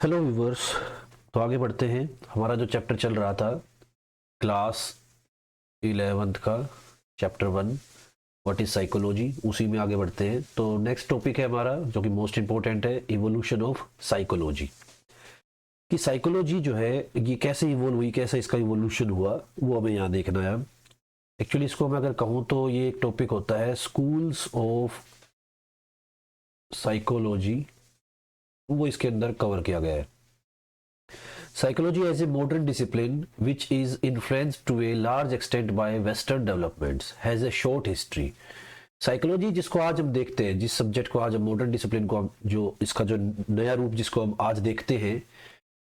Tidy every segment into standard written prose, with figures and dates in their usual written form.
Hello viewers. तो आगे बढ़ते हैं। हमारा जो चैप्टर चल रहा था क्लास 11th का चैप्टर 1 व्हाट इज साइकोलॉजी, उसी में आगे बढ़ते हैं। तो नेक्स्ट टॉपिक है हमारा जो कि मोस्ट इंपॉर्टेंट है, इवोल्यूशन ऑफ साइकोलॉजी। कि साइकोलॉजी जो है ये कैसे इवोल्व हुई, कैसे इसका इवोल्यूशन हुआ, वो हमें यहाँ देखना है। एक्चुअली इसको मैं अगर कहूँ तो ये एक टॉपिक होता है स्कूल्स ऑफ साइकोलॉजी, वो इसके अंदर कवर किया गया है। Psychology as a modern discipline, which is influenced to a large extent by Western developments, has a short history. Psychology जिसको आज हम देखते हैं, जिस सब्जेक्ट को आज हम मॉडर्न डिसिप्लिन को हम जो इसका जो नया रूप जिसको हम आज देखते हैं,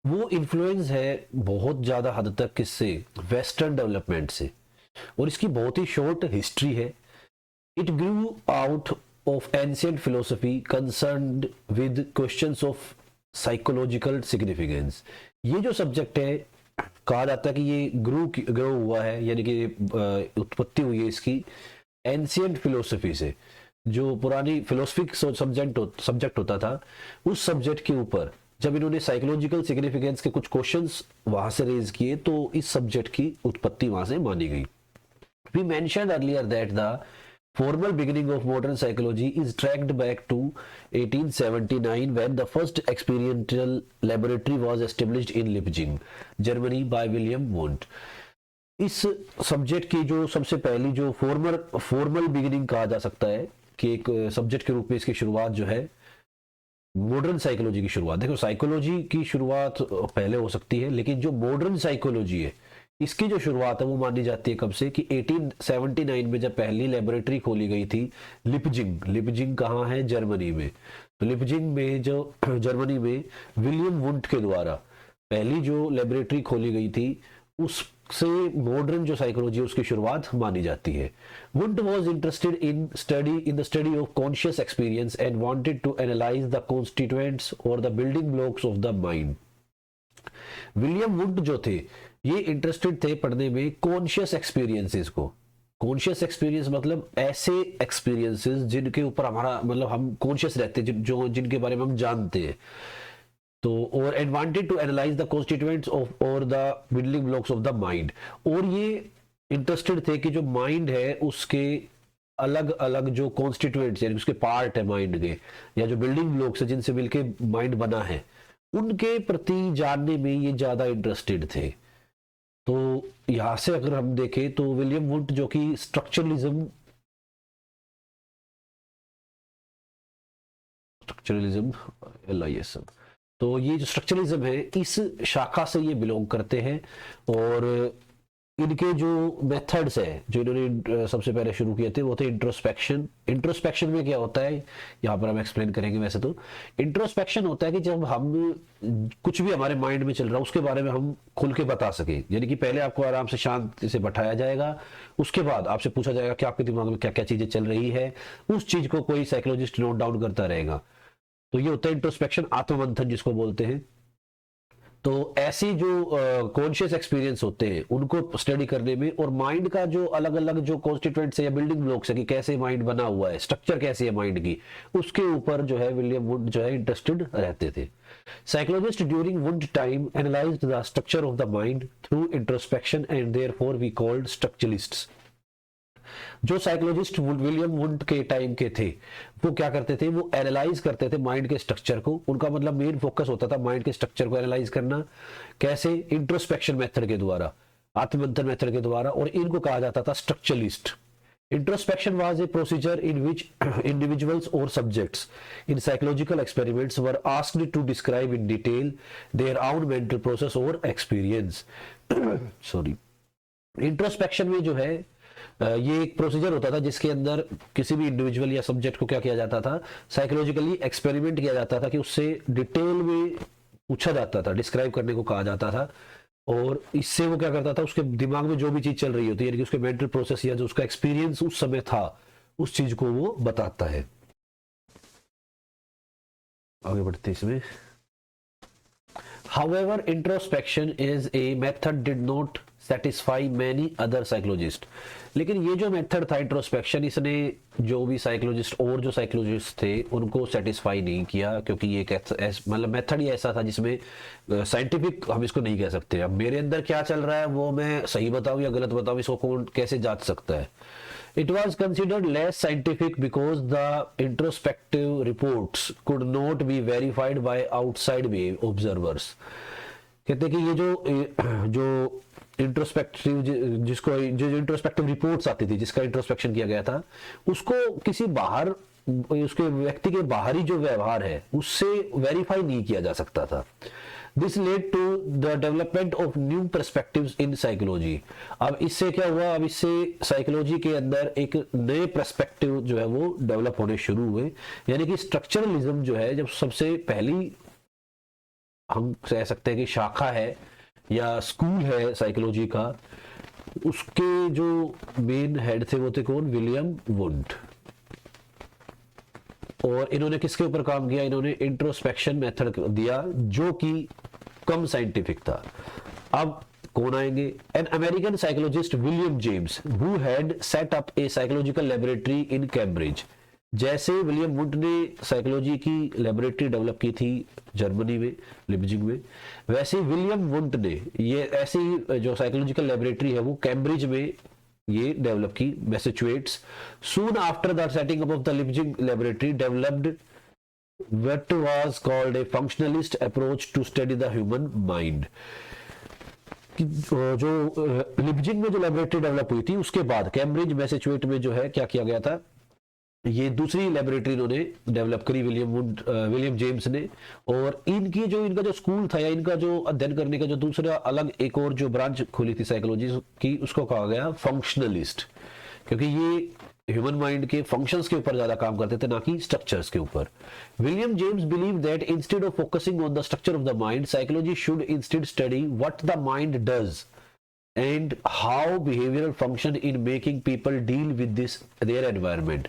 वो इन्फ्लुएंस है बहुत ज़्यादा हद तक किससे, वेस्टर्न डेवलपमेंट से। और इसकी बहुत ही शॉर्ट हिस्ट्री है। It grew out of ancient philosophy concerned with questions of psychological significance. ये जो सब्जेक्ट है, कहा जाता है कि ये ग्रो हुआ है, यानी कि उत्पत्ति हुई है इसकी एंशिएंट फिलोसफी से। जो पुरानी फिलोसफिक सब्जेक्ट होता था, उस सब्जेक्ट के ऊपर जब इन्होंने साइकोलॉजिकल सिग्निफिकेंस के कुछ क्वेश्चंस वहां से रेज किए, तो इस सब्जेक्ट की उत्पत्ति वहां से मानी गई। We mentioned earlier that the formal beginning of modern psychology is tracked back to 1879 when the first experimental laboratory was established in Leipzig, Germany by William Wundt. इस सब्जेक्ट की जो सबसे पहली जो फॉर्मल बिगिनिंग कहा जा सकता है कि एक सब्जेक्ट के रूप में इसकी शुरुआत जो है, मॉडर्न साइकोलॉजी की शुरुआत। देखो, साइकोलॉजी की शुरुआत पहले हो सकती है, लेकिन जो मॉडर्न साइकोलॉजी है इसकी जो शुरुआत है वो मानी जाती है कब से, कि 1879 में जब पहली लेबोरेटरी खोली गई थी लिपजिंग कहाँ है, जर्मनी में। तो लिपजिंग में जो जर्मनी में विलियम वुंट के द्वारा पहली जो लेबोरेटरी खोली गई थी, उससे मॉडर्न जो साइकोलॉजी है उसकी शुरुआत मानी जाती है। Wundt was interested in the study of conscious experience and wanted to analyse the constituents और the building blocks of the mind. William Wundt जो थे, ये इंटरेस्टेड थे पढ़ने में कॉन्शियस एक्सपीरियंसेस को। कॉन्शियस एक्सपीरियंस मतलब ऐसे एक्सपीरियंसेस जिनके ऊपर हमारा मतलब हम कॉन्शियस रहते हैं, जो जिनके बारे में हम जानते हैं। तो और and wanted to analyse the constituents of और the building blocks of the mind. और ये इंटरेस्टेड थे कि जो माइंड है उसके अलग अलग जो कॉन्स्टिट्यूएंट्स यानी उसके पार्ट है माइंड के, या जो बिल्डिंग ब्लॉक्स है जिनसे मिलके माइंड बना है, उनके प्रति जानने में ये ज्यादा इंटरेस्टेड थे। तो यहां से अगर हम देखें तो विलियम वुड जो कि स्ट्रक्चरलिज्म LISM, तो ये जो स्ट्रक्चरलिज्म है इस शाखा से ये बिलोंग करते हैं। और इनके जो मेथड्स है जो इन्होंने सबसे पहले शुरू किए थे वो थे इंट्रोस्पेक्शन में क्या होता है यहाँ पर हम एक्सप्लेन करेंगे। वैसे तो इंट्रोस्पेक्शन होता है कि जब हम कुछ भी हमारे माइंड में चल रहा है उसके बारे में हम खुल के बता सके, यानी कि पहले आपको आराम से शांति से बैठाया जाएगा, उसके बाद आपसे पूछा जाएगा कि आपके दिमाग में क्या क्या चीजें चल रही है, उस चीज को कोई साइकोलॉजिस्ट नोट डाउन करता रहेगा। तो ये होता है इंट्रोस्पेक्शन, आत्ममंथन जिसको बोलते हैं। तो ऐसी जो कॉन्शियस एक्सपीरियंस होते हैं उनको स्टडी करने में, और माइंड का जो अलग अलग जो कॉन्स्टिट्यूएंट्स है या बिल्डिंग ब्लॉक्स है कि कैसे माइंड बना हुआ है, स्ट्रक्चर कैसी है माइंड की, उसके ऊपर जो है विलियम वुड जो है इंटरेस्टेड रहते थे। Psychologist during Wundt time analysed the structure of the mind through introspection and therefore we called structuralists. जो साइकोलॉजिस्ट विलियम वुंट के टाइम के थे वो क्या करते थे, वो एनालाइज करते थे माइंड के स्ट्रक्चर को। उनका मतलब मेन फोकस होता था माइंड के स्ट्रक्चर को एनालाइज करना, कैसे, इंट्रोस्पेक्शन मेथड के द्वारा, आत्ममंथन मेथड के द्वारा, और इनको कहा जाता था structuralist. Introspection was a procedure in which individuals or subjects in psychological experiments were asked to describe in detail their own mental process or experience. Sorry. Introspection में जो है ये एक प्रोसीजर होता था जिसके अंदर किसी भी इंडिविजुअल या सब्जेक्ट को क्या किया जाता था, साइकोलॉजिकली एक्सपेरिमेंट किया जाता था, कि उससे डिटेल में पूछा जाता था, डिस्क्राइब करने को कहा जाता था। और इससे वो क्या करता था, उसके दिमाग में जो भी चीज चल रही होती है, यानी कि उसके मेंटल प्रोसेस या जो उसका एक्सपीरियंस उस समय था, उस चीज को वो बताता है। आगे बढ़ते इसमें। However, introspection is a method did not satisfy many other psychologists. लेकिन ये जो मेथड था इंट्रोस्पेक्शन, इसने जो भी साइकोलॉजिस्ट और जो साइकोलॉजिस्ट थे उनको सेटिस्फाई नहीं किया, क्योंकि ये मतलब मेथड ही ऐसा था जिसमें साइंटिफिक हम इसको नहीं कह सकते। अब मेरे अंदर क्या चल रहा है वो मैं सही बताऊं या गलत बताऊं, इसको कौन कैसे जांच सकता है। It was considered less scientific because the introspective reports could not be verified by outside observers. कहते हैं कि ये जो इंट्रोस्पेक्टिव जिसको जो इंट्रोस्पेक्टिव रिपोर्ट्स आती थी, जिसका इंट्रोस्पेक्शन किया गया था, उसको किसी बाहर उसके व्यक्ति के बाहरी जो व्यवहार है उससे वेरीफाई नहीं किया जा सकता था। This led to the development of new perspectives in psychology. अब इससे क्या हुआ, अब इससे साइकोलॉजी के अंदर एक नए पर्सपेक्टिव जो है वो डेवलप होने शुरू हुए। यानी कि स्ट्रक्चरलिज्म जो है, जब सबसे पहली हम कह सकते हैं कि शाखा है या स्कूल है साइकोलॉजी का, उसके जो मेन हेड थे वो थे कौन, विलियम वुंड। और इन्होंने किसके ऊपर काम किया, इन्होंने इंट्रोस्पेक्शन मेथड दिया जो कि कम साइंटिफिक था। अब कौन आएंगे, an American psychologist William James who had set up A psychological laboratory in Cambridge. जैसे विलियम वुंड ने साइकोलॉजी की लेबोरेटरी डेवलप की थी जर्मनी में, लिपजिग में, वैसे विलियम वुंड ने ये ऐसी जो साइकोलॉजिकल लेबोरेटरी है वो कैम्ब्रिज में ये डेवलप की, Massachusetts. Soon after the setting up of the Leipzig laboratory developed what was called a functionalist approach to study the human mind। जो लिपजिग में जो लेबोरेटरी डेवलप हुई थी उसके बाद कैम्ब्रिज मैसेचुसेट्स में जो है क्या किया गया था, ये दूसरी लेबोरेटरी इन्होंने डेवलप करी विलियम जेम्स ने। और इनका जो स्कूल था या इनका जो अध्ययन करने का जो दूसरा अलग एक और जो ब्रांच खुली थी साइकोलॉजी की, उसको कहा गया फंक्शनलिस्ट, क्योंकि ये ह्यूमन माइंड के फंक्शंस के ऊपर ज्यादा काम करते थे ना कि स्ट्रक्चर्स के ऊपर। William James believe that instead of focusing on the structure of the mind, psychology should instead study what the mind does and how behavioural function in making people deal with this their environment.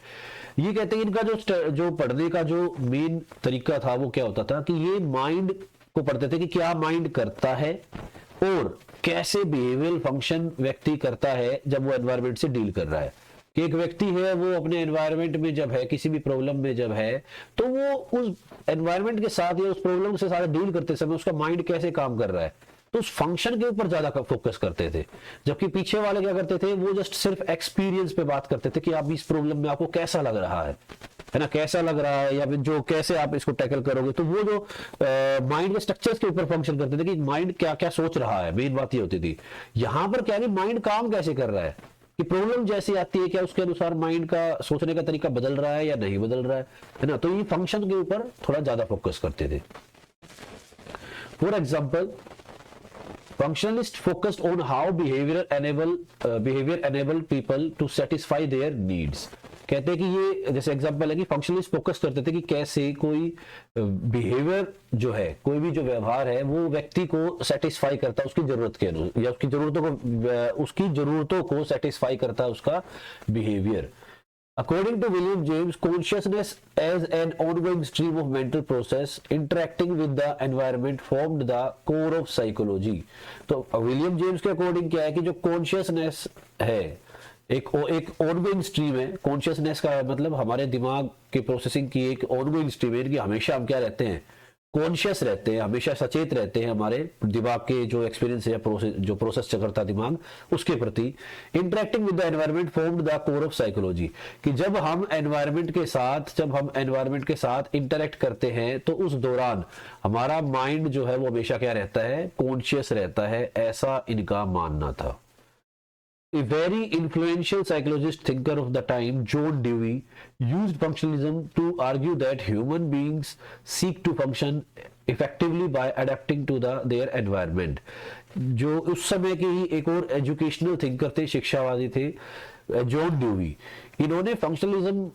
ये कहते हैं इनका जो पढ़ने का जो main तरीका था वो क्या होता था कि ये माइंड को पढ़ते थे कि क्या माइंड करता है और कैसे बिहेवियरल फंक्शन व्यक्ति करता है जब वो एनवायरनमेंट से डील कर रहा है। कि एक व्यक्ति है वो अपने एनवायरनमेंट में जब है, किसी भी प्रॉब्लम में जब है, तो वो उस एनवायरनमेंट के साथ या उस प्रॉब्लम से सारा डील करते समय उसका माइंड कैसे काम कर रहा है, तो उस फंक्शन के ऊपर ज्यादा फोकस करते थे। जबकि पीछे वाले क्या करते थे, वो जस्ट सिर्फ एक्सपीरियंस पे बात करते थे कि आप इस प्रॉब्लम में आपको कैसा लग रहा है ना, कैसा लग रहा है, या फिर जो कैसे आप इसको टैकल करोगे। तो वो जो माइंड के स्ट्रक्चर्स के ऊपर फंक्शन करते थे कि माइंड क्या क्या सोच रहा है, मेन बात ये होती थी। यहां पर क्या है, माइंड काम कैसे कर रहा है, कि प्रॉब्लम जैसी आती है क्या उसके अनुसार माइंड का सोचने का तरीका बदल रहा है या नहीं बदल रहा है ना। तो ये फंक्शन के ऊपर थोड़ा ज्यादा फोकस करते थे। For example, functionalist focused on how behavior enable people to satisfy their needs। कहते हैं कि ये जैसे एग्जांपल है कि फंक्शनलिस्ट फोकस करते थे कि कैसे कोई बिहेवियर जो है, कोई भी जो व्यवहार है वो व्यक्ति को सेटिस्फाई करता है उसकी जरूरत के अनुसार, या उसकी जरूरतों को सेटिस्फाई करता है उसका behaviour. According to William James, consciousness as an ongoing stream of mental process interacting with the environment formed the core of psychology। तो विलियम जेम्स के अकॉर्डिंग क्या है कि जो कॉन्शियसनेस है एक ऑनगोइंग स्ट्रीम है। कॉन्शियसनेस का मतलब हमारे दिमाग के प्रोसेसिंग की एक ऑनगोइंग स्ट्रीम है कि हमेशा हम क्या रहते हैं, कॉन्शियस रहते हैं, हमेशा सचेत रहते हैं हमारे दिमाग के जो एक्सपीरियंस है, जो प्रोसेस करता दिमाग उसके प्रति। Interacting with the environment formed the core of psychology, कि जब हम एनवायरनमेंट के साथ इंटरेक्ट करते हैं तो उस दौरान हमारा माइंड जो है वो हमेशा क्या रहता है, कॉन्शियस रहता है, ऐसा इनका मानना था। A very influential psychologist thinker of the time, John Dewey, used functionalism to argue that human beings seek to function effectively by adapting to their environment। जो उस समय के ही एक और एजुकेशनल थिंकर थे, शिक्षावादी थे, जॉन ड्यूवी। इन्होंने फंक्शनलिज्म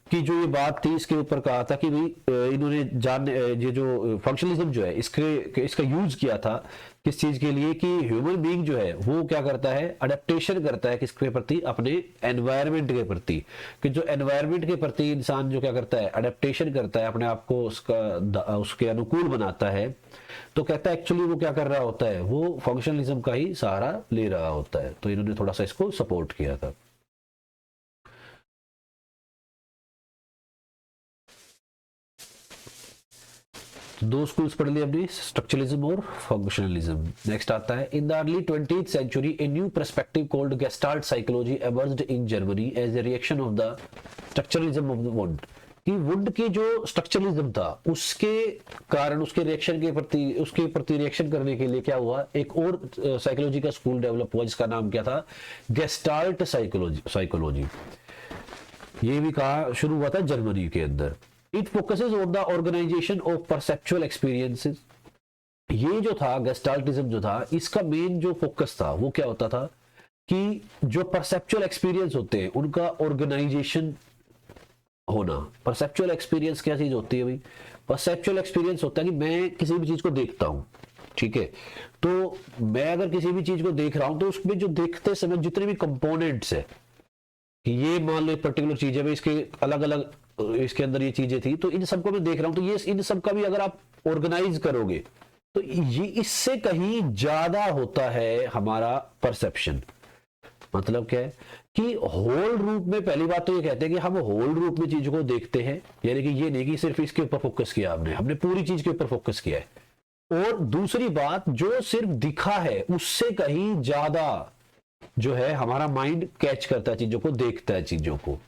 कि जो ये बात थी इसके ऊपर कहा था कि भाई इन्होंने ये जो फंक्शनलिज्म जो है इसका यूज किया था किस चीज के लिए कि ह्यूमन बीइंग जो है वो क्या करता है, अडेप्टेशन करता है किसके प्रति, अपने एनवायरनमेंट के प्रति। कि जो एनवायरनमेंट के प्रति इंसान जो क्या करता है, अडेप्टेशन करता है, अपने आप को उसके अनुकूल बनाता है। तो कहता है एक्चुअली वो क्या कर रहा होता है, वो फंक्शनलिज्म का ही सहारा ले रहा होता है। तो इन्होंने थोड़ा सा इसको सपोर्ट किया था। दो स्कूल्स पढ़ लिए अपनी, स्ट्रक्चरलिज्म और फंक्शनलिज्म। नेक्स्ट आता है, in the early 20th century a new perspective called gestalt psychology emerged in Germany as a reaction of the structuralism of the Wundt. कि वुंड की जो स्ट्रक्चरलिज्म था उसके कारण, उसके रिएक्शन के प्रति, उसके प्रति रिएक्शन करने के लिए क्या हुआ, एक और साइकोलॉजी का स्कूल डेवलप हुआ जिसका नाम क्या था, गेस्टाल्ट साइकोलॉजी। ये भी कहा शुरू हुआ था जर्मनी के अंदर। It focuses on the organisation of perceptual experiences. ये जो था गेस्टाल्टिज्म जो था, इसका मेन जो फोकस था वो क्या होता था कि जो परसेप्चुअल एक्सपीरियंस होते हैं उनका ऑर्गेनाइजेशन होना। परसेप्चुअल एक्सपीरियंस क्या चीज होती है भाई, परसेप्चुअल एक्सपीरियंस होता है कि मैं किसी भी चीज को देखता हूं, ठीक है, तो मैं अगर किसी भी चीज को देख रहा हूं तो उसमें जो देखते समय जितने भी कंपोनेंट्स है, ये मान लो एक पर्टिकुलर चीज है भाई, इसके अलग अलग इसके अंदर ये चीजें थी, तो इन सबको मैं देख रहा हूं, तो ये इन सब का भी अगर आप ऑर्गेनाइज करोगे तो ये इससे कहीं ज्यादा होता है हमारा परसेप्शन। मतलब क्या है कि होल रूप में, पहली बात तो ये कहते हैं कि हम होल रूप में चीजों को देखते हैं, यानी कि ये नहीं कि सिर्फ इसके ऊपर फोकस किया हमने पूरी चीज के ऊपर फोकस किया है। और दूसरी बात, जो सिर्फ दिखा है उससे कहीं ज्यादा जो है हमारा माइंड कैच करता है चीजों को, देखता है चीजों को।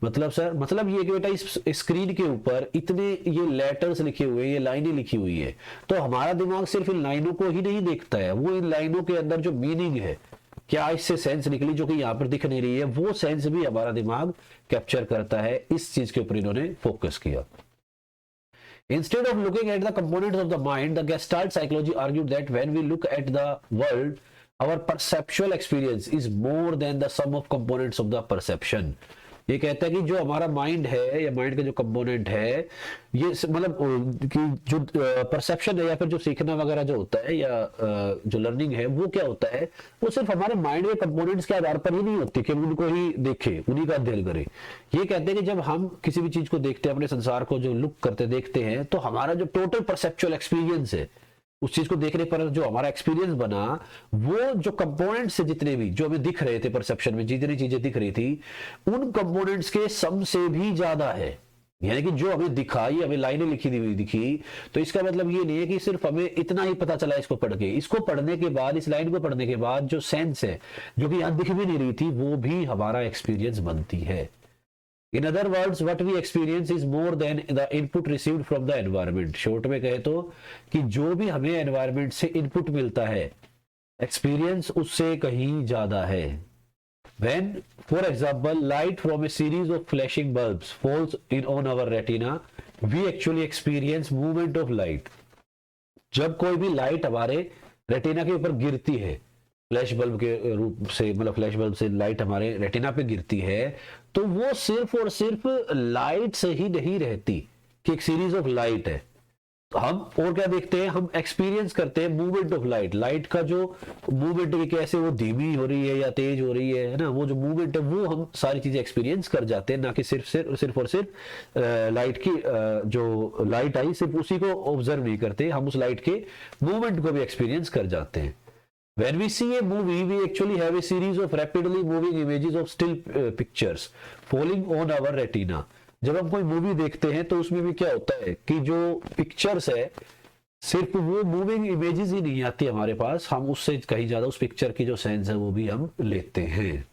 मतलब सर, मतलब ये कि बेटा इस स्क्रीन के ऊपर इतने ये लेटर्स लिखे हुए, ये लाइनें लिखी हुई है, तो हमारा दिमाग सिर्फ इन लाइनों को ही नहीं देखता है, वो इन लाइनों के अंदर जो मीनिंग है, क्या इससे सेंस निकली जो कि यहाँ पर दिख नहीं रही है, वो सेंस भी हमारा दिमाग कैप्चर करता है। इस चीज के ऊपर इन्होंने फोकस किया। Instead of looking at the components of the mind, the Gestalt psychology argued that when we look at the world, our perceptual experience is more than the sum of components of the perception. ये कहता है कि जो हमारा mind है या mind का जो कंपोनेंट है, ये मतलब कि जो परसेप्शन है या फिर जो सीखना वगैरह जो होता है या जो लर्निंग है, वो क्या होता है, वो सिर्फ हमारे माइंड के कंपोनेंट्स के आधार पर ही नहीं होती कि हम उनको ही देखें, उन्हीं का अध्ययन करें। ये कहते हैं कि जब हम किसी भी चीज को देखते हैं, अपने संसार को जो लुक करते देखते हैं, तो हमारा जो टोटल परसेप्चुअल एक्सपीरियंस है, उस चीज को देखने पर जो हमारा एक्सपीरियंस बना, वो जो कंपोनेंट्स से जितने भी जो हमें दिख रहे थे परसेप्शन में, जितनी चीजें दिख रही थी, उन कंपोनेंट्स के सम से भी ज्यादा है। यानी कि जो हमें दिखा, ये हमें लाइनें लिखी हुई दिखी, तो इसका मतलब ये नहीं है कि सिर्फ हमें इतना ही पता चला इसको पढ़ के। इसको पढ़ने के बाद, इस लाइन को पढ़ने के बाद जो सेंस है, जो कि यहां दिख भी नहीं रही थी, वो भी हमारा एक्सपीरियंस बनती है। In other words, what we experience is more than the input received from the environment. Short में कहे तो कि जो भी हमें एनवायरनमेंट से इनपुट मिलता है, एक्सपीरियंस उससे कहीं ज्यादा है। When, for example, light from a series of flashing bulbs falls in on our retina, we actually experience movement of light. जब कोई भी लाइट हमारे रेटिना के ऊपर गिरती है, फ्लैश बल्ब के रूप से, मतलब फ्लैश बल्ब से लाइट हमारे रेटिना पे गिरती है, तो वो सिर्फ और सिर्फ लाइट से ही नहीं रहती कि एक सीरीज ऑफ लाइट है। तो हम और क्या देखते हैं, हम एक्सपीरियंस करते हैं मूवमेंट ऑफ लाइट। लाइट का जो मूवमेंट है, कैसे वो धीमी हो रही है या तेज हो रही है ना, वो जो मूवमेंट है, वो हम सारी चीजें एक्सपीरियंस कर जाते हैं, ना कि सिर्फ और सिर्फ लाइट की जो लाइट आई सिर्फ उसी को ऑब्जर्व नहीं करते, हम उस लाइट के मूवमेंट को भी एक्सपीरियंस कर जाते हैं। When we see a movie, we actually have a series of rapidly moving images of still pictures falling on our retina. जब हम कोई मूवी देखते हैं तो उसमें भी क्या होता है कि जो पिक्चर्स है, सिर्फ वो मूविंग इमेजेस ही नहीं आती हमारे पास, हम उससे कहीं ज्यादा उस पिक्चर की जो सेंस है वो भी हम लेते हैं।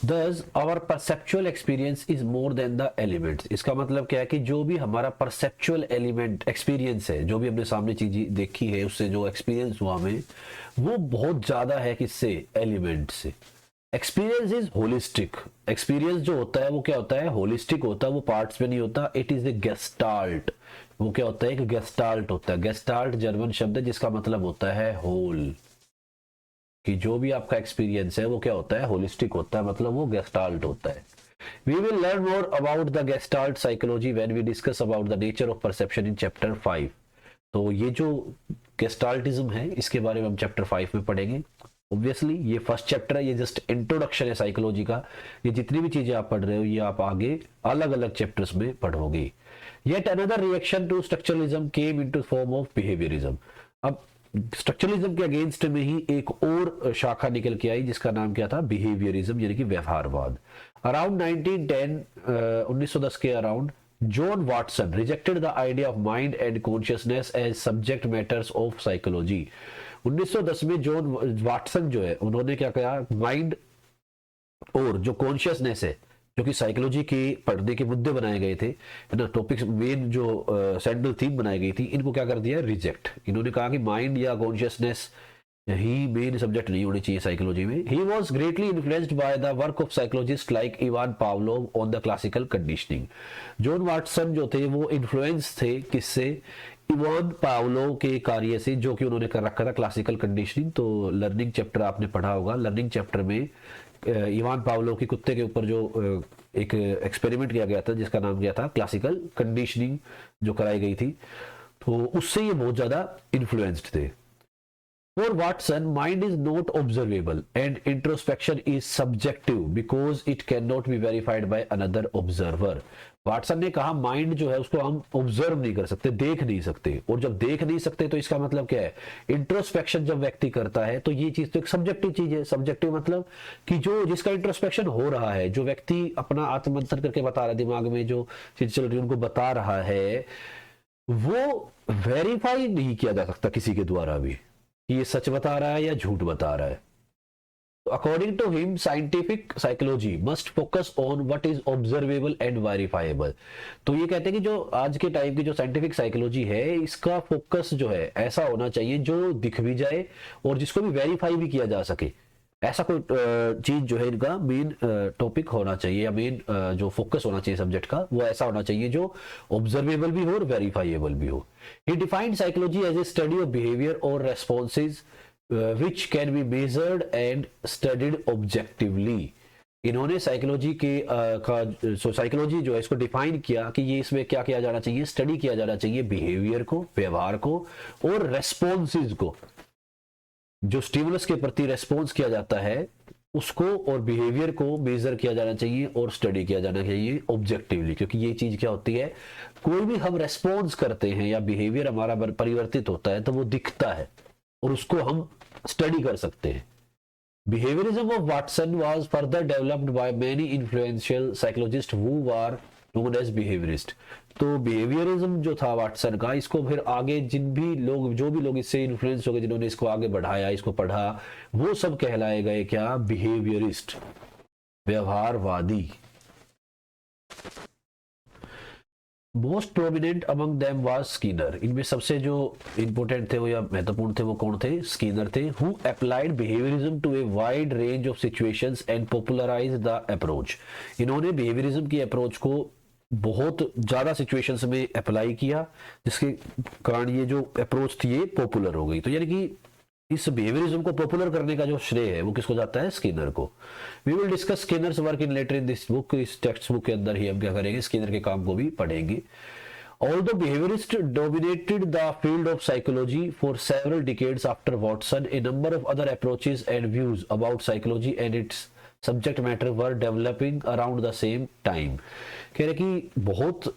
Thus, our perceptual experience is more than the elements. इसका मतलब क्या है कि जो भी हमारा perceptual element experience है, जो भी हमने सामने चीजें देखी है, उससे जो experience हुआ हमें, वो बहुत ज्यादा है किससे, एलिमेंट से। Experience is holistic. एक्सपीरियंस जो होता है वो क्या होता है, होलिस्टिक होता है, वो पार्ट्स में नहीं होता। It is a gestalt. वो क्या होता है, कि गेस्टाल्ट होता है। गेस्टाल्ट जर्मन शब्द है जिसका मतलब होता है होल। कि जो भी आपका एक्सपीरियंस है वो क्या होता है, होलिस्टिक होता है, मतलब वो गेस्टाल्ट होता है। We will learn more about the Gestalt psychology when we discuss about the nature of perception in chapter 5. तो ये जो गेस्टाल्टिज्म है इसके बारे में हम चैप्टर 5 में पढ़ेंगे। ऑब्वियसली ये फर्स्ट चैप्टर है, ये जस्ट इंट्रोडक्शन है साइकोलॉजी का। ये जितनी भी चीजें आप पढ़ रहे हो ये आप आगे अलग अलग चैप्टर्स में पढ़ोगे। Yet another reaction to structuralism came into form of behaviorism. अब स्ट्रक्चरलिज्म के अगेंस्ट में ही एक और शाखा निकल के आई जिसका नाम क्या था, बिहेवियरिज्म, यानी कि व्यवहारवाद। अराउंड 1910 के around John Watson rejected the idea of mind and consciousness as subject matters of psychology. 1910 में जॉन वाटसन जो है उन्होंने क्या कहा, माइंड और जो कॉन्शियसनेस है जो कि साइकोलॉजी के पढ़ने के मुद्दे बनाए गए थे, है ना, टॉपिक्स मेन जो सेंट्रल थीम बनाई गई थी, इनको क्या कर दिया, रिजेक्ट। इन्होंने कहा कि माइंड या कॉन्शियसनेस ही मेन सब्जेक्ट नहीं होनी चाहिए साइकोलॉजी में। He was greatly influenced by the work of psychologist like Ivan Pavlov on the classical conditioning. John Watson जो थे वो इन्फ्लुएंस थे किससे, इवान पावलोव के कार्य से, जो कि उन्होंने कर रखा था क्लासिकल कंडीशनिंग। तो लर्निंग चैप्टर आपने पढ़ा होगा, लर्निंग चैप्टर में इवान पावलोव के कुत्ते के ऊपर जो एक एक्सपेरिमेंट किया गया था जिसका नाम क्या था, क्लासिकल कंडीशनिंग जो कराई गई थी, तो उससे ये बहुत ज्यादा इन्फ्लुएंस्ड थे। For Watson, mind is not observable and introspection is subjective because it cannot be verified by another observer. Watson ने कहा माइंड जो है उसको हम ऑब्जर्व नहीं कर सकते, देख नहीं सकते, और जब देख नहीं सकते तो इसका मतलब क्या है, इंट्रोस्पेक्शन जब व्यक्ति करता है तो ये चीज तो एक सब्जेक्टिव चीज है। सब्जेक्टिव मतलब कि जो जिसका इंट्रोस्पेक्शन हो रहा है, जो व्यक्ति अपना आत्ममंथन करके बता रहा है, दिमाग में जो चीज चल रही है उनको बता रहा है, वो वेरीफाई नहीं किया जा सकता किसी के द्वारा भी कि ये सच बता रहा है या झूठ बता रहा है। According to him scientific psychology must focus on what is observable and verifiable. तो ये कहते हैं कि जो आज के टाइम की जो साइंटिफिक साइकोलॉजी है इसका फोकस जो है ऐसा होना चाहिए जो दिख भी जाए और जिसको भी वेरीफाई भी किया जा सके। ऐसा कोई चीज जो है इनका मेन टॉपिक होना चाहिए या मेन जो फोकस होना चाहिए सब्जेक्ट का, वो ऐसा होना चाहिए जो ऑब्जर्वेबल भी हो और वेरीफाइएबल भी हो। He defined psychology as a study of behaviour और responses which can be measured and studied objectively। इन्होंने साइकोलॉजी के साइकोलॉजी जो है इसको डिफाइन किया कि ये इसमें क्या किया जाना चाहिए, स्टडी किया जाना चाहिए बिहेवियर को, व्यवहार को और रेस्पॉन्सेज को, जो स्टिमुलस के प्रति रेस्पॉन्स किया जाता है उसको, और बिहेवियर को मेजर किया जाना चाहिए और स्टडी किया जाना चाहिए ऑब्जेक्टिवली। क्योंकि ये चीज क्या होती है, कोई भी हम रेस्पॉन्स करते हैं या बिहेवियर हमारा परिवर्तित होता है तो वो दिखता है और उसको हम स्टडी कर सकते हैं। Behaviorism of Watson was further developed by many influential psychologists who were known as behaviorist। तो बिहेवियरिज्म जो था वाटसन का, इसको फिर आगे जिन भी लोग, जो भी लोग इससे इन्फ्लुएंस हो गए, जिन्होंने इसको आगे बढ़ाया, इसको पढ़ा, वो सब कहलाए गए क्या, बिहेवियरिस्ट, व्यवहारवादी। Most prominent among them was Skinner. इनमें सबसे जो इंपोर्टेंट थे वो या महत्वपूर्ण थे वो कौन थे, स्कीनर थे। Who applied behaviourism to a wide range of situations and popularize the approach. इन्होंने बिहेवियरिज्म की अप्रोच को बहुत ज्यादा सिचुएशंस में अप्लाई किया, जिसके कारण ये जो अप्रोच थी ये पॉपुलर हो गई। तो यानी कि इस बिहेवियरिज्म को पॉपुलर करने का जो श्रेय है वो किसको जाता है, स्किनर को। We will discuss Skinner's work in later in this book. इस टेक्स्ट बुक के अंदर ही हम क्या करेंगे, स्किनर के काम को भी पढ़ेंगे। Although behaviorists dominated the field of psychology for several decades after Watson, a number of other approaches and views about psychology and its subject matter were developing around the same time। कह रहे कि बहुत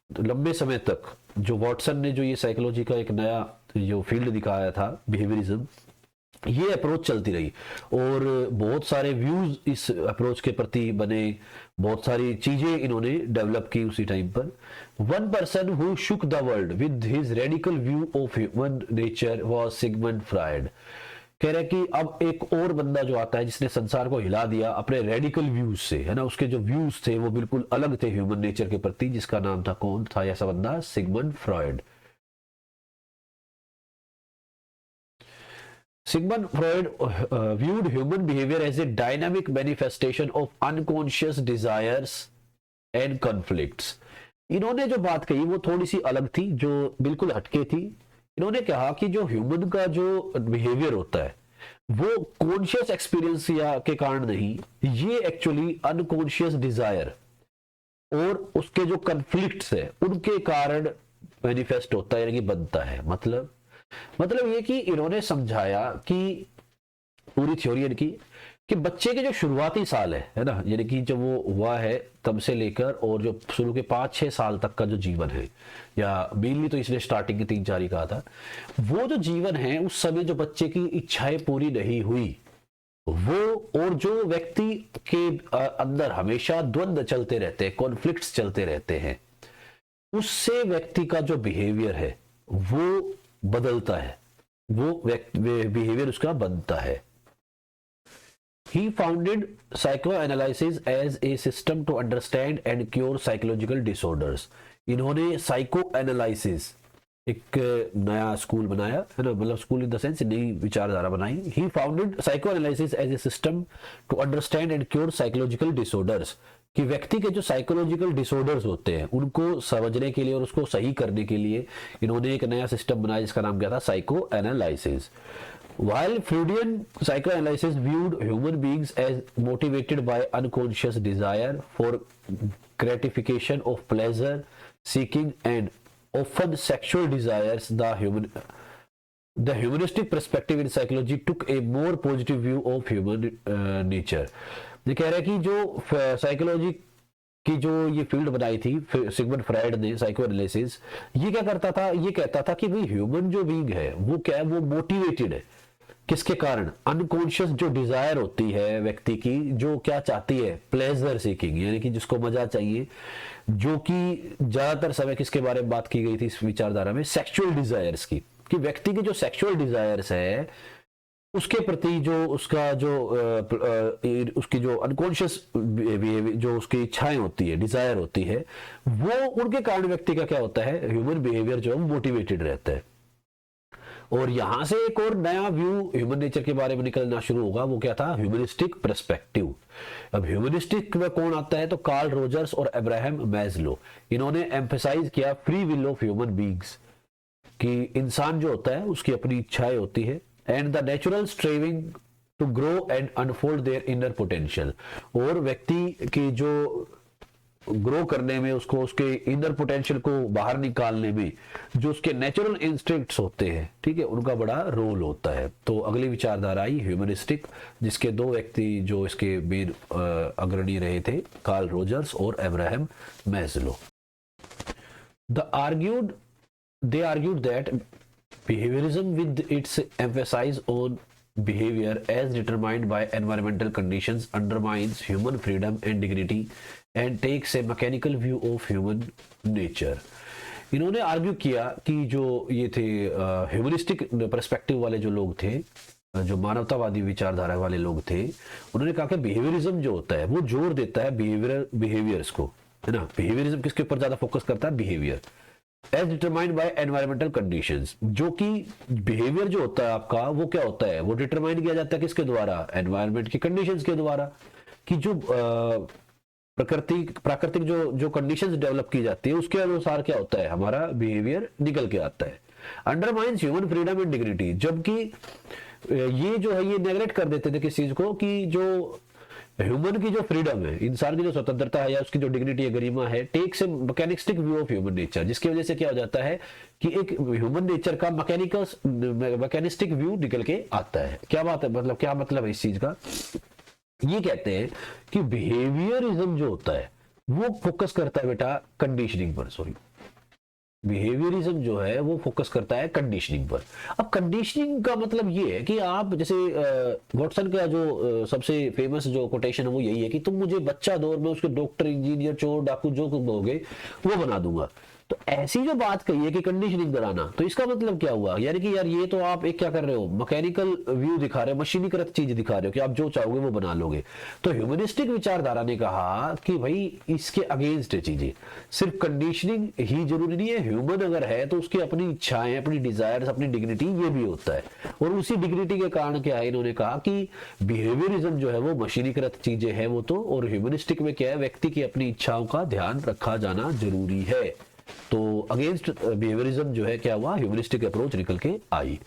लंबे समय तक जो Watson ने जो ये साइकोलॉजी का एक नया जो फील्ड दिखाया था बिहेवियरिज्म, ये अप्रोच चलती रही और बहुत सारे व्यूज इस अप्रोच के प्रति बने, बहुत सारी चीजें इन्होंने डेवलप की उसी टाइम पर। One person who shook the world with his radical view of human nature was Sigmund Freud. कह रहे कि अब एक और बंदा जो आता है जिसने संसार को हिला दिया अपने रेडिकल व्यूज से, है ना, उसके जो व्यूज थे वो बिल्कुल अलग थे ह्यूमन नेचर के प्रति, जिसका नाम था, कौन था ऐसा बंदा, Sigmund Freud. Sigmund Freud viewed human behavior as a dynamic manifestation of unconscious desires and conflicts। इन्होंने जो बात कही वो थोड़ी सी अलग थी, जो बिल्कुल हटके थी। इन्होंने कहा कि जो ह्यूमन का जो बिहेवियर होता है वो कॉन्शियस एक्सपीरियंस या के कारण नहीं, ये एक्चुअली अनकॉन्शियस डिजायर और उसके जो कन्फ्लिक्ट्स है उनके कारण मैनिफेस्ट होता है, यानी कि बनता है। मतलब ये कि इन्होंने समझाया कि पूरी थ्योरी इनकी कि बच्चे के जो शुरुआती साल है ना, यानी कि जब वो हुआ है तब से लेकर और जो शुरू के 5-6 साल तक का जो जीवन है, या मेनली तो इसने स्टार्टिंग के 3-4 ही कहा था, वो जो जीवन है उस समय जो बच्चे की इच्छाएं पूरी नहीं हुई, वो और जो व्यक्ति के अंदर हमेशा द्वंद्व चलते रहते हैं, कॉन्फ्लिक्ट्स चलते रहते हैं, उससे व्यक्ति का जो बिहेवियर है वो बदलता है, वो बिहेवियर उसका बनता है। He founded psychoanalysis as a system to understand and cure psychological disorders. इन्होंने साइकोएनालिसिस एक नया स्कूल बनाया है ना, मतलब स्कूल इन द सेंस नई विचारधारा बनाई। He founded psychoanalysis as a system to understand and cure psychological disorders, कि व्यक्ति के जो साइकोलॉजिकल डिसऑर्डर्स होते हैं उनको समझने के लिए और उसको सही करने के लिए इन्होंने एक नया सिस्टम बनाया जिसका नाम क्या था, psychoanalysis. While Freudian psychoanalysis viewed human beings as motivated by unconscious desire for gratification of pleasure seeking and often sexual desires, the humanistic perspective in psychology took a more positive view of human nature. ये कह रहा है कि जो psychology की जो ये field बनाई थी सिगमंड फ्रायड ने, साइकोएनालिसिस, ये क्या करता था, ये कहता था कि भाई ह्यूमन जो बीइंग है वो क्या है, वो मोटिवेटेड है किसके कारण, अनकॉन्शियस जो डिजायर होती है व्यक्ति की, जो क्या चाहती है, प्लेजर सीकिंग, यानी कि जिसको मजा चाहिए, जो कि ज्यादातर समय किसके बारे में बात की गई थी इस विचारधारा में, सेक्सुअल डिजायर्स की, कि व्यक्ति की जो सेक्सुअल डिजायर्स है उसके प्रति जो उसका जो उसकी जो अनकॉन्शियस जो उसकी इच्छाएं होती है, डिजायर होती है, वो उनके कारण व्यक्ति का क्या होता है, ह्यूमन बिहेवियर जो है मोटिवेटेड रहता है। और यहां से एक और नया व्यू ह्यूमन नेचर के बारे में निकलना शुरू होगा, वो क्या था, ह्यूमनिस्टिक पर्सपेक्टिव। अब ह्यूमनिस्टिक में कौन आता है, तो कार्ल रोजर्स और अब्राहम मैस्लो, इन्होंने एम्फेसाइज किया free will of human beings, कि इंसान जो होता है उसकी अपनी इच्छाएं होती है, and the natural striving to grow and unfold their inner potential, और व्यक्ति की जो ग्रो करने में, उसको उसके इनर पोटेंशियल को बाहर निकालने में जो उसके नेचुरल इंस्टिंक्ट्स होते हैं, ठीक है, उनका बड़ा रोल होता है। तो अगली विचारधारा आई ह्यूमनिस्टिक, जिसके दो व्यक्ति जो इसके मेन अग्रणी रहे थे, कार्ल रोजर्स और Abraham Maslow. They argued that behaviorism with its emphasis on behavior as determined by environmental conditions undermines human freedom and dignity and takes a mechanical view of human nature. इन्होंने argue किया कि जो ये थे humanistic perspective वाले जो लोग थे, जो मानवतावादी विचारधारा वाले लोग थे, उन्होंने कहा कि बिहेवियरिज्म जो होता है वो जोर देता है बिहेवियर्स को, है ना। बिहेवियरिज्म किसके ऊपर ज्यादा फोकस करता है, behaviour as determined by environmental conditions, जो कि बिहेवियर जो होता है आपका वो क्या होता है, वो डिटरमाइन किया जाता है किसके द्वारा, एनवायरमेंट की कंडीशंस के द्वारा, कि जो प्राकृतिक जो कंडीशंस डेवलप की जाती है उसके अनुसार क्या होता है, हमारा बिहेवियर निकल के आता है। Undermines human freedom and dignity, जबकि ये जो है ये नेगलेक्ट कर देते थे किस चीज को, कि जो ह्यूमन की जो फ्रीडम है, इंसान की जो स्वतंत्रता है या उसकी जो डिग्निटी है, गरिमा है, takes a mechanistic view of human nature, जिसकी वजह से क्या हो जाता है कि एक ह्यूमन नेचर का मैकेनिस्टिक व्यू निकल के आता है। क्या बात है, मतलब क्या मतलब है इस चीज का, ये कहते हैं कि बिहेवियरिज्म जो होता है वो फोकस करता है बेटा कंडीशनिंग पर, बिहेवियरिज्म जो है वो फोकस करता है कंडीशनिंग पर। अब कंडीशनिंग का मतलब ये है कि आप जैसे वॉटसन का जो सबसे फेमस जो कोटेशन है वो यही है कि तुम मुझे बच्चा दो और मैं उसके डॉक्टर, इंजीनियर, चोर, डाकू जो तुम कहोगे वो बना दूंगा। तो ऐसी जो बात कही है कि कंडीशनिंग कराना, तो इसका मतलब क्या हुआ, यानी कि यार ये तो आप एक क्या कर रहे हो, मैकेनिकल व्यू दिखा रहे हो, मशीनीकृत चीज दिखा रहे हो कि आप जो चाहोगे वो बना लोगे। तो ह्यूमनिस्टिक विचारधारा ने कहा कि भाई इसके अगेंस्ट है चीजें, सिर्फ कंडीशनिंग ही जरूरी नहीं है, ह्यूमन अगर है तो उसकी अपनी इच्छाएं, अपनी डिजायर्स, अपनी डिग्निटी ये भी होता है। और उसी डिग्निटी के कारण क्या है, इन्होंने कहा कि बिहेवियरिज्म जो है वो मशीनीकृत चीजें हैं वो तो, और ह्यूमनिस्टिक में क्या है, व्यक्ति की अपनी इच्छाओं का ध्यान रखा जाना जरूरी है। तो अगेंस्ट बिहेवियरिज्म जो है क्या हुआ, ह्यूमनिस्टिक अप्रोच निकल के आई।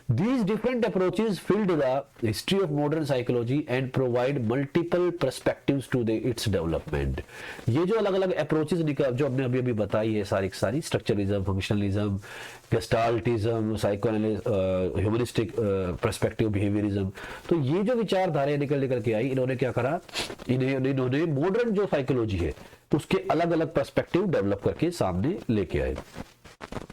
These different approaches filled the history of modern psychology and provide multiple perspectives to its development. ये जो अलग अलग approaches निकल जो हमने अभी अभी बताई है सारी सारी, structuralism, functionalism, gestaltism, humanistic perspective, behaviourism, तो ये जो विचारधाराएं निकल के आई, इन्होंने क्या करा, इन्होंने मॉडर्न जो साइकोलॉजी है उसके अलग अलग पर्सपेक्टिव डेवलप करके सामने लेके आए.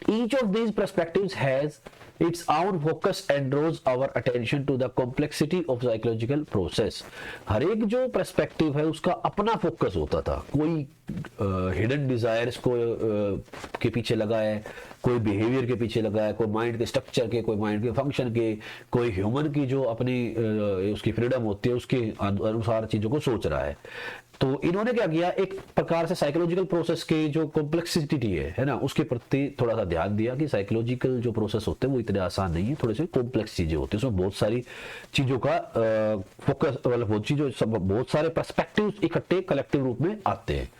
Each of these perspectives has its own focus and draws our attention to the complexity of psychological process. हर एक जो पर्सपेक्टिव है उसका अपना फोकस होता था. कोई हिडन डिजायर्स को के पीछे लगा है, कोई बिहेवियर के पीछे लगा है, कोई माइंड के स्ट्रक्चर के, कोई माइंड के फंक्शन के, कोई ह्यूमन की जो अपनी उसकी फ्रीडम होती है उसके अनुसार चीजों को सोच रहा है. तो इन्होंने क्या किया, एक प्रकार से साइकोलॉजिकल प्रोसेस के जो कॉम्प्लेक्सिटी है ना, उसके प्रति थोड़ा सा ध्यान दिया कि साइकोलॉजिकल जो प्रोसेस होते हैं वो इतने आसान नहीं है, थोड़े से कॉम्प्लेक्स चीजें होती है, उसमें बहुत सारी चीजों का फोकस, बहुत सारे पर्सपेक्टिव्स इकट्ठे कलेक्टिव रूप में आते हैं.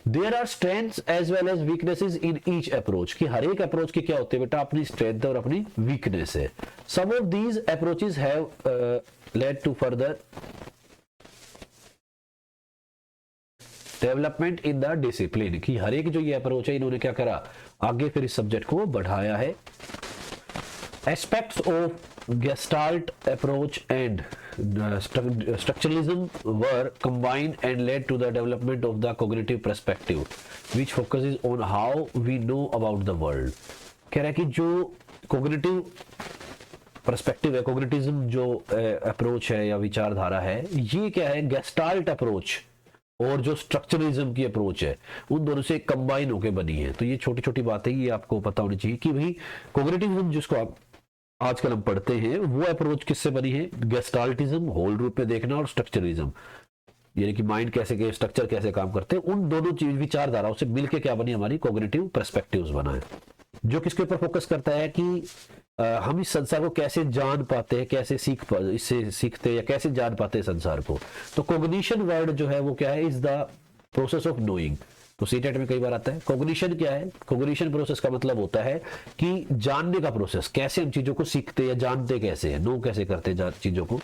There are strengths as well as weaknesses in each approach. कि हर एक अप्रोच की क्या होते हैं बेटा, अपनी स्ट्रेंथ और अपनी वीकनेस है. Some of these approaches have led to further development in the discipline. कि हर एक जो ये अप्रोच है इन्होंने क्या करा, आगे फिर इस सब्जेक्ट को बढ़ाया है. Aspects of gestalt approach and structuralism were combined and led to the development of the cognitive perspective which focuses on how we know about the world. कह रहा है कि जो कॉग्निटिव पर्सपेक्टिव है, कॉग्निटिज्म जो अप्रोच है या विचारधारा है, ये क्या है, गेस्टाल्ट अप्रोच और जो स्ट्रक्चरलिज्म की अप्रोच है उन दोनों से कंबाइन होकर बनी है. तो ये छोटी छोटी बातें ये आपको पता होनी चाहिए कि भाई कॉग्निटिविज्म जिसको आप आजकल हम पढ़ते हैं वो अप्रोच किससे बनी है, गेस्टाल्टिज्म होल रूप में देखना और स्ट्रक्चरलिज्म यानी कि माइंड कैसे के स्ट्रक्चर कैसे काम करते हैं, उन दोनों चीज विचारधाराओं से मिलकर क्या बनी, हमारी कॉग्निटिव पर्सपेक्टिव्स बना है. जो किसके ऊपर फोकस करता है कि हम इस संसार को कैसे जान पाते हैं, कैसे इससे सीखते हैं या कैसे जान पाते हैं संसार को. तो कॉग्निशन वर्ड जो है वो क्या है, is the process of knowing. तो सीटेट में कई बार आता है. कॉग्निशन क्या है, कॉग्निशन प्रोसेस का मतलब होता है कि जानने का प्रोसेस, कैसे हम चीजों को सीखते या जानते कैसे हैं, नो कैसे करते हैं चीजों को.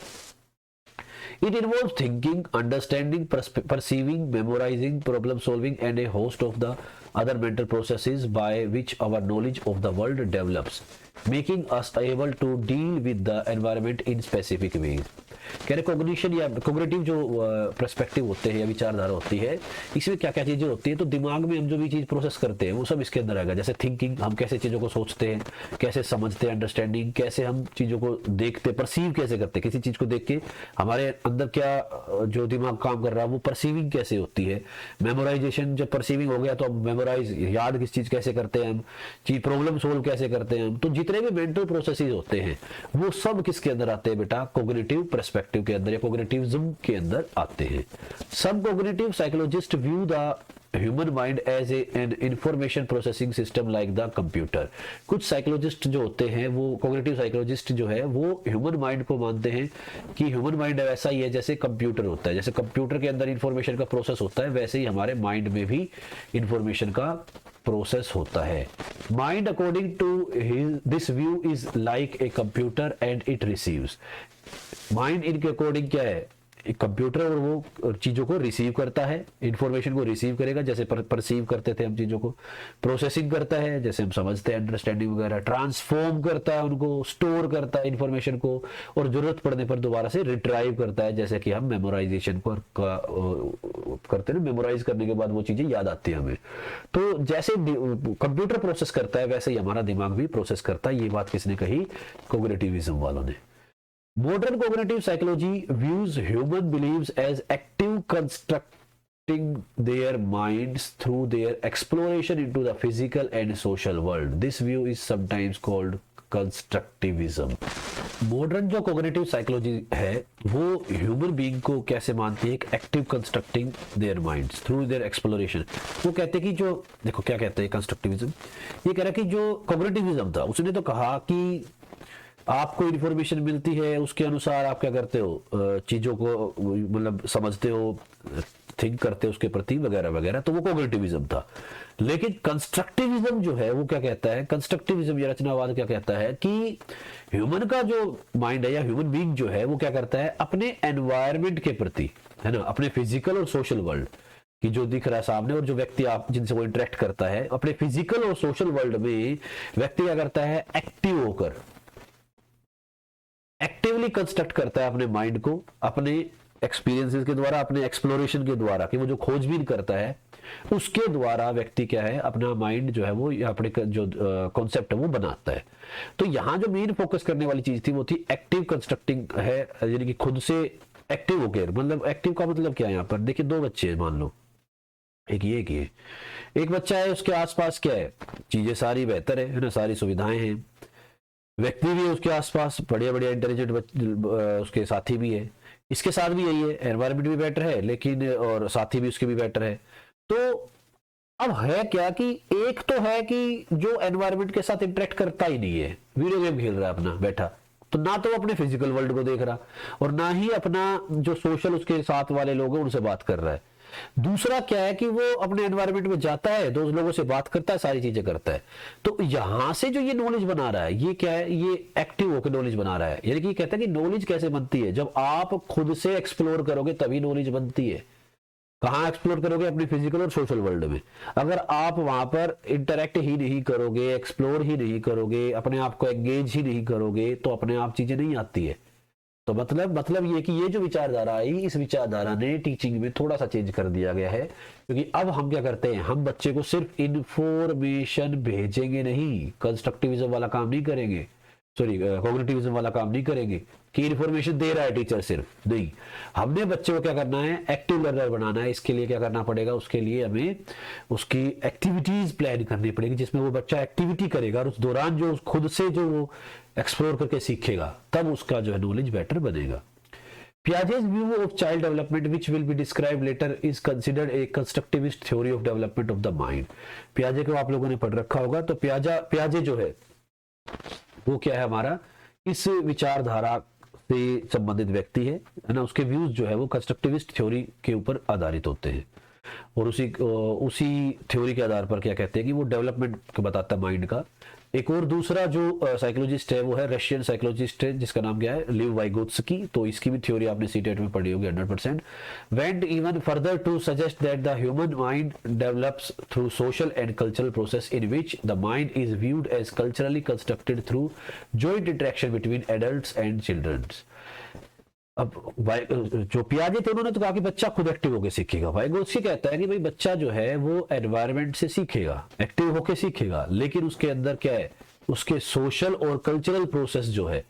It involves thinking, understanding, perceiving, memorizing, problem solving and a host of the other mental processes by which our knowledge of the world develops, making us able to deal with the environment in specific ways. कह रहे cognition या cognitive जो perspective होते हैं या विचारधारा होती है, इसमें क्या क्या चीजें होती है, तो दिमाग में हम जो भी चीज प्रोसेस करते हैं वो सब इसके अंदर आएगा. जैसे थिंकिंग, हम कैसे चीजों को सोचते हैं, कैसे समझते हैं, अंडरस्टैंडिंग, कैसे हम चीजों को देखते, परसीव कैसे करते हैं, किसी चीज को देख के हमारे अंदर क्या जो दिमाग काम कर रहा है वो परसीविंग कैसे होती है. मेमोराइजेशन, जब परसीविंग हो गया तो हम मेमोराइज, याद किस चीज कैसे करते हैं हम, चीज प्रॉब्लम सोल्व कैसे करते हैं हम. तो जितने भी मेंटल प्रोसेसेस होते हैं वो सब किसके अंदर आते हैं बेटा, कॉग्निटिव पर्सपेक्टिव के अंदर या कॉग्निटिविज्म के अंदर आते हैं. सब cognitive psychologist view the human mind as an information processing system like the computer. कुछ साइकोलॉजिस्ट जो होते हैं वो कॉग्निटिव साइकोलॉजिस्ट जो है वो ह्यूमन माइंड को मानते हैं कि ह्यूमन माइंड वैसा ही है जैसे कंप्यूटर होता है. जैसे कंप्यूटर के अंदर इंफॉर्मेशन का प्रोसेस होता है वैसे ही हमारे माइंड में भी इंफॉर्मेशन का प्रोसेस होता है. Mind according to this view is like a computer and it receives. Mind इनके अकॉर्डिंग क्या है, एक कंप्यूटर और वो चीजों को रिसीव करता है, इंफॉर्मेशन को रिसीव करेगा जैसे परसीव करते थे हम चीजों को, प्रोसेसिंग करता है जैसे हम समझते हैं, अंडरस्टैंडिंग वगैरह, ट्रांसफॉर्म करता है उनको, स्टोर करता है इंफॉर्मेशन को और जरूरत पड़ने पर दोबारा से रिट्राइव करता है जैसे कि हम मेमोराइजेशन को करते हैं. मेमोराइज करने के बाद वो चीजें याद आती है हमें. तो जैसे कंप्यूटर प्रोसेस करता है वैसे ही हमारा दिमाग भी प्रोसेस करता है. ये बात किसने कही, कॉग्निटिविज्म वालों ने. Modern cognitive psychology views human beliefs as active constructing their minds through their exploration into the physical and social world. This view is sometimes called constructivism. Modern जो कॉग्निटिव साइकोलॉजी है वो ह्यूमन बीइंग को कैसे मानती है, एक active constructing their minds through their exploration. वो कहते हैं कि जो देखो क्या कहते हैं कंस्ट्रक्टिविज्म, ये कह रहा है कि जो कॉग्निटिविज्म था उसने तो कहा कि आपको इन्फॉर्मेशन मिलती है उसके अनुसार आप क्या करते हो, चीजों को मतलब समझते हो, थिंक करते हैं उसके प्रति वगैरह वगैरह, तो वो कोग्निटिविज्म था। लेकिन कंस्ट्रक्टिविज्म जो है वो क्या कहता है, कंस्ट्रक्टिविज्म या रचनावाद क्या कहता है कि ह्यूमन का जो माइंड है या ह्यूमन बीइंग जो है वो क्या करता है अपने एनवायरनमेंट के प्रति, है ना, अपने फिजिकल और सोशल वर्ल्ड कि जो दिख रहा है सामने और जो व्यक्ति आप जिनसे वो इंटरेक्ट करता है, अपने फिजिकल और सोशल वर्ल्ड में व्यक्ति क्या करता है, एक्टिव होकर एक्टिवली कंस्ट्रक्ट करता है अपने माइंड को, अपने एक्सपीरियंसेस के द्वारा, अपने एक्सप्लोरेशन के द्वारा, कि वो जो खोजबीन करता है उसके द्वारा व्यक्ति क्या है अपना माइंड जो है वो अपने जो कॉन्सेप्ट है वो बनाता है। तो यहाँ जो मेन फोकस करने वाली चीज थी वो थी एक्टिव कंस्ट्रक्टिंग है, यानी कि खुद से एक्टिव होकर, मतलब एक्टिव का मतलब क्या है यहाँ पर, देखिए दो बच्चे मान लो, एक ये एक बच्चा है, उसके आसपास क्या है, चीजें सारी बेहतर है ना, सारी सुविधाएं हैं, व्यक्ति भी है उसके आसपास बढ़िया बढ़िया इंटेलिजेंट उसके साथी भी है, इसके साथ भी यही है, एनवायरनमेंट भी बेटर है लेकिन और साथी भी उसके भी बेटर है। तो अब है क्या कि एक तो है कि जो एनवायरनमेंट के साथ इंटरेक्ट करता ही नहीं है, वीडियो गेम खेल रहा है अपना बैठा, तो ना तो वो अपने फिजिकल वर्ल्ड को देख रहा और ना ही अपना जो सोशल उसके साथ वाले लोग हैं उनसे बात कर रहा है। दूसरा क्या है कि वो अपने एनवायरनमेंट में जाता है, दोस्त लोगों से बात करता है, सारी चीजें करता है। तो यहां से जो ये नॉलेज बना रहा है ये क्या है, ये एक्टिव होकर नॉलेज बना रहा है। यानी कि कहता है कि नॉलेज कैसे बनती है, जब आप खुद से एक्सप्लोर करोगे तभी नॉलेज बनती है। कहाँ एक्सप्लोर करोगे, अपनी फिजिकल और सोशल वर्ल्ड में। अगर आप वहां पर इंटरेक्ट ही नहीं करोगे, एक्सप्लोर ही नहीं करोगे, अपने आप को एंगेज ही नहीं करोगे, तो अपने आप चीजें नहीं आती है। तो मतलब ये कि ये जो विचारधारा आई, इस विचारधारा ने टीचिंग में थोड़ा सा चेंज कर दिया गया है, क्योंकि अब हम क्या करते हैं, हम बच्चे को सिर्फ इंफॉर्मेशन भेजेंगे नहीं, कंस्ट्रक्टिविज्म वाला काम नहीं करेंगे, सॉरी कॉग्निटिविज्म वाला काम नहीं करेंगे कि इंफॉर्मेशन दे रहा है टीचर सिर्फ, नहीं, हमने बच्चे को क्या करना है, एक्टिव लर्नर बनाना है। इसके लिए क्या करना पड़ेगा, उसके लिए हमें उसकी एक्टिविटीज प्लान करनी पड़ेगी जिसमें वो बच्चा एक्टिविटी करेगा और उस दौरान जो खुद से जो वो एक्सप्लोर करके सीखेगा, तब उसका जो है नॉलेज बेटर बनेगा। Piaget's view of child development, which will be described later, is considered a constructivist theory of development of the mind. Piaget को आप लोगों ने पढ़ रखा होगा, तो Piaget जो है वो क्या है हमारा, इस विचारधारा से संबंधित व्यक्ति है ना, उसके व्यूज जो है वो कंस्ट्रक्टिविस्ट थ्योरी के ऊपर आधारित होते हैं और उसी थ्योरी के आधार पर क्या कहते हैं कि वो डेवलपमेंट बताता है माइंड का। एक और दूसरा जो साइकोलॉजिस्ट है वो है रशियन साइकोलॉजिस्ट है जिसका नाम क्या है, लिव वाइगोत्स्की। तो इसकी भी थ्योरी आपने सीटेट में पढ़ी होगी 100%। Went even further to suggest that the human mind develops through social and cultural process in which the mind is viewed as culturally constructed through joint interaction between adults and childrens. अब जो पियाजे थे उन्होंने तो कहा कि बच्चा खुद active होकर सीखेगा। वाइगोत्स्की कहता है कि भाई बच्चा जो है वो एनवायरनमेंट से सीखेगा, एक्टिव होकर सीखेगा, लेकिन उसके अंदर क्या है, उसके सोशल और कल्चरल प्रोसेस जो है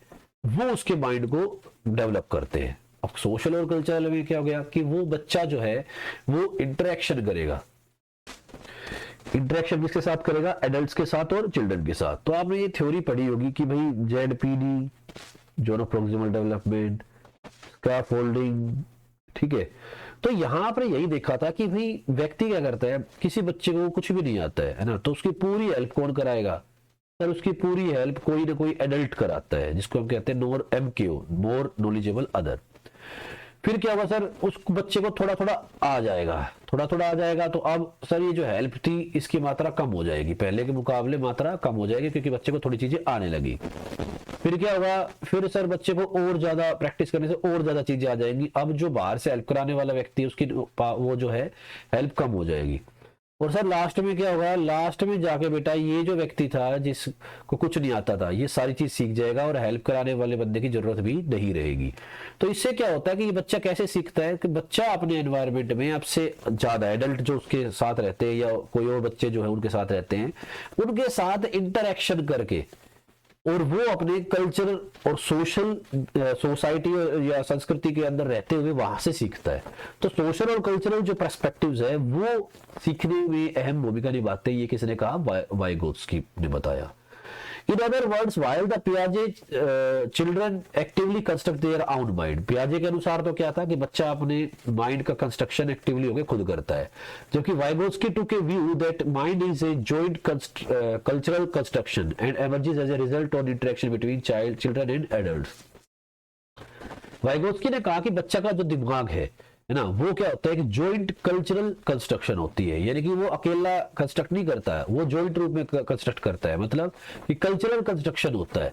वो उसके माइंड को डेवलप करते हैं। अब सोशल और कल्चरल में क्या हो गया कि वो बच्चा जो है वो इंटरेक्शन करेगा, इंटरेक्शन किसके साथ करेगा, एडल्ट्स के साथ और चिल्ड्रन के साथ। तो आपने ये थ्योरी पढ़ी होगी कि भाई ZPD, zone of proximal development, scaffolding, ठीक है। तो यहां पर यही देखा था कि भाई व्यक्ति क्या करता है, किसी बच्चे को कुछ भी नहीं आता है ना, तो उसकी पूरी हेल्प कौन कराएगा, सर उसकी पूरी हेल्प कोई ना कोई एडल्ट कराता है, जिसको हम कहते हैं MKO, मोर नॉलेजेबल अदर। फिर क्या होगा सर, उस बच्चे को थोड़ा थोड़ा आ जाएगा, थोड़ा थोड़ा आ जाएगा, तो अब सर ये जो हेल्प थी इसकी मात्रा कम हो जाएगी, पहले के मुकाबले मात्रा कम हो जाएगी क्योंकि बच्चे को थोड़ी चीजें आने लगी। फिर क्या होगा, फिर सर बच्चे को और ज्यादा प्रैक्टिस करने से और ज्यादा चीजें आ जाएंगी। अब जो बाहर से हेल्प कराने वाला व्यक्ति है उसकी वो जो है हेल्प कम हो जाएगी। और सर लास्ट में क्या होगा, लास्ट में जाके बेटा ये जो व्यक्ति था जिसको कुछ नहीं आता था ये सारी चीज सीख जाएगा और हेल्प कराने वाले बंदे की जरूरत भी नहीं रहेगी। तो इससे क्या होता है कि बच्चा कैसे सीखता है कि बच्चा अपने एनवायरनमेंट में आपसे ज्यादा एडल्ट जो उसके साथ रहते हैं या कोई और बच्चे जो है उनके साथ रहते हैं, उनके साथ इंटरेक्शन करके और वो अपने कल्चर और सोशल सोसाइटी या संस्कृति के अंदर रहते हुए वहां से सीखता है। तो सोशल और कल्चरल जो पर्सपेक्टिव्स है वो सीखने में अहम भूमिका निभाते हैं। ये किसने कहा, वाइगोत्स्की ने बताया। In other words, while the Piaget children actively construct their own mind, Piaget के अनुसार तो क्या था कि बच्चा अपने माइंड का कंस्ट्रक्शन एक्टिवली होकर खुद करता है, जबकि Vygotsky took a view that mind is a joint cultural construction and emerges as a result on interaction between children and adults. Vygotsky ने कहा कि बच्चा का जो दिमाग है है ना, वो क्या होता है कि जॉइंट कल्चरल कंस्ट्रक्शन होती है, यानी कि वो अकेला कंस्ट्रक्ट नहीं करता है, वो जॉइंट रूप में कंस्ट्रक्ट करता है, मतलब कि कल्चरल कंस्ट्रक्शन होता है,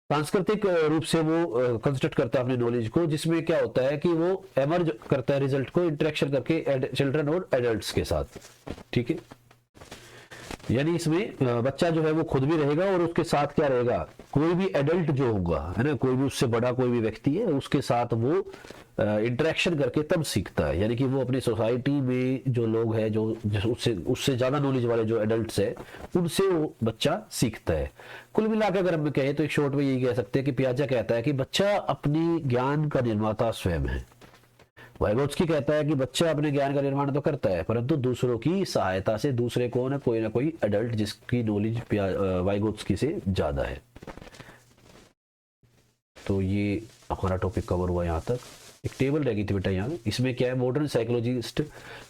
सांस्कृतिक रूप से वो कंस्ट्रक्ट करता है अपने नॉलेज को, जिसमें क्या होता है कि वो एमर्ज करता है रिजल्ट को इंटरेक्शन करके चिल्ड्रन और एडल्ट्स के साथ, ठीक है। यानी इसमें बच्चा जो है वो खुद भी रहेगा और उसके साथ क्या रहेगा, कोई भी एडल्ट जो होगा, है ना, कोई भी उससे बड़ा कोई भी व्यक्ति है उसके साथ वो इंटरेक्शन करके तब सीखता है, यानी कि वो अपनी सोसाइटी में जो लोग हैं, जो उससे उससे ज्यादा नॉलेज वाले जो एडल्ट्स है, उनसे वो बच्चा सीखता है। कुल मिलाकर अगर हम कहें तो एक शॉर्ट में यही कह सकते हैं कि पियाजे कहता है कि बच्चा अपनी ज्ञान का निर्माता स्वयं है। वाइगोत्स्की कहता है कि बच्चा अपने ज्ञान का निर्माण तो करता है, परंतु दूसरों की सहायता से, दूसरे को ना कोई एडल्ट जिसकी नॉलेज वाइगोत्स्की से ज्यादा है। तो ये हमारा टॉपिक कवर हुआ यहाँ तक। एक टेबल रह गई थी बेटा यहाँ, इसमें क्या है, मॉडर्न साइकोलॉजिस्ट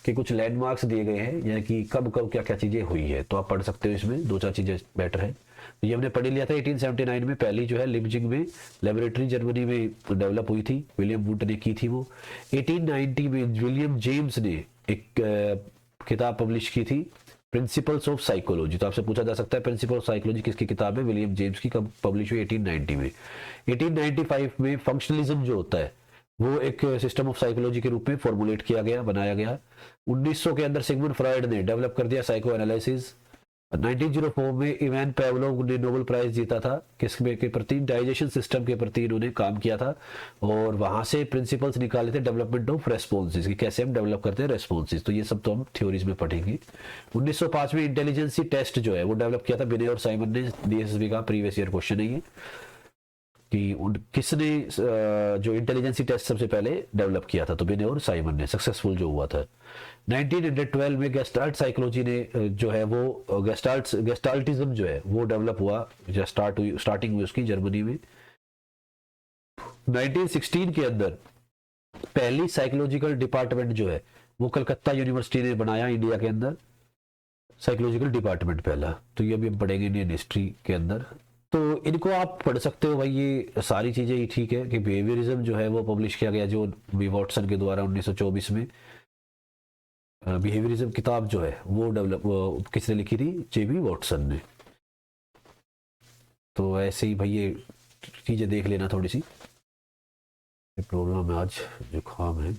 के कुछ लैंडमार्क्स दिए गए हैं, यानी कि कब कब क्या क्या चीजें हुई है, तो आप पढ़ सकते हो, इसमें दो चार चीजें बेटर है। ये हमने पढ़ लिया था 1879 में, पहली जो है लिपजिग में लेबोरेटरी जर्मनी में डेवलप हुई थी, विलियम वुड ने की थी वो। 1890 में विलियम जेम्स ने एक किताब पब्लिश की थी, प्रिंसिपल्स ऑफ साइकोलॉजी। तो आपसे पूछा जा सकता है प्रिंसिपल ऑफ साइकोलॉजी किसकी किताब है, विलियम जेम्स की, कब पब्लिश हुई, 1890 में। 1895 में फंक्शनलिज्म जो होता है वो एक सिस्टम ऑफ साइकोलॉजी के रूप में फॉर्मुलेट किया गया, बनाया गया। 1900 के अंदर सिगमंड फ्रॉइड ने डेवलप कर दिया साइको एनालिसिस। 1904 में इवान पेवलोव ने नोबेल प्राइज जीता था, किसके के प्रति, डाइजेशन सिस्टम के प्रति इन्होंने काम किया था, और वहां से प्रिंसिपल्स निकाले थे डेवलपमेंट ऑफ रेस्पॉन्सेज कि कैसे हम डेवलप करते हैं रेस्पॉन्सेज। तो ये सब तो हम थ्योरीज में पढ़ेंगे। 1905 में इंटेलिजेंसी टेस्ट जो है वो डेवलप किया था बिने और साइमन ने, डीएसएसबी का प्रीवियस ईयर क्वेश्चन है ये, कि किसने जो इंटेलिजेंसी टेस्ट सबसे पहले डेवलप किया था, तो बिने और साइमन ने, सक्सेसफुल जो हुआ था। 1912 में गेस्टाल्ट साइकोलॉजी ने जो है वो गेस्टाल्टिज्म जो है वो डेवलप हुआ, स्टार्टिंग में उसकी जर्मनी में। 1916 के अंदर पहली साइकोलॉजिकल डिपार्टमेंट जो है वो कलकत्ता यूनिवर्सिटी ने बनाया, इंडिया के अंदर साइकोलॉजिकल डिपार्टमेंट पहला। तो ये अभी हम पढ़ेंगे इंडियन हिस्ट्री के अंदर, तो इनको आप पढ़ सकते हो भाई, ये सारी चीजें ही ठीक है। कि बिहेवियरिज्म जो है वो पब्लिश किया गया जो बी वॉटसन के द्वारा 1924 में। बिहेवियरिज्म किताब जो है वो किसने लिखी थी, जेबी वॉटसन ने। तो ऐसे ही भाई ये चीजें देख लेना थोड़ी सी, प्रॉब्लम है आज, जुकाम है।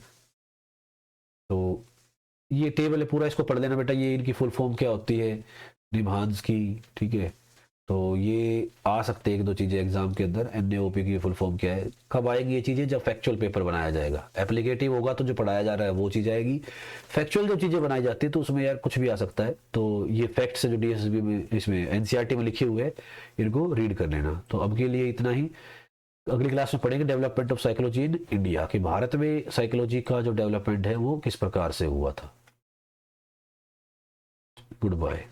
तो ये टेबल है पूरा, इसको पढ़ लेना बेटा। ये इनकी फुल फॉर्म क्या होती है, निभांस की, ठीक है। तो ये आ सकते हैं एक दो चीजें एग्जाम के अंदर, एनएओपी की फुल फॉर्म क्या है, कब आएगी ये चीजें, जब फैक्चुअल पेपर बनाया जाएगा। एप्लीकेटिव होगा तो जो पढ़ाया जा रहा है वो चीज आएगी, फैक्चुअल जो चीजें बनाई जाती है तो उसमें यार कुछ भी आ सकता है। तो ये फैक्ट्स जो डीएसएसबी में, इसमें एनसीईआरटी में लिखे हुए हैं, इनको रीड कर लेना। तो अब के लिए इतना ही, अगली क्लास में पढ़ेंगे development of psychology in India, कि भारत में साइकोलॉजी का जो डेवलपमेंट है वो किस प्रकार से हुआ था। Good bye.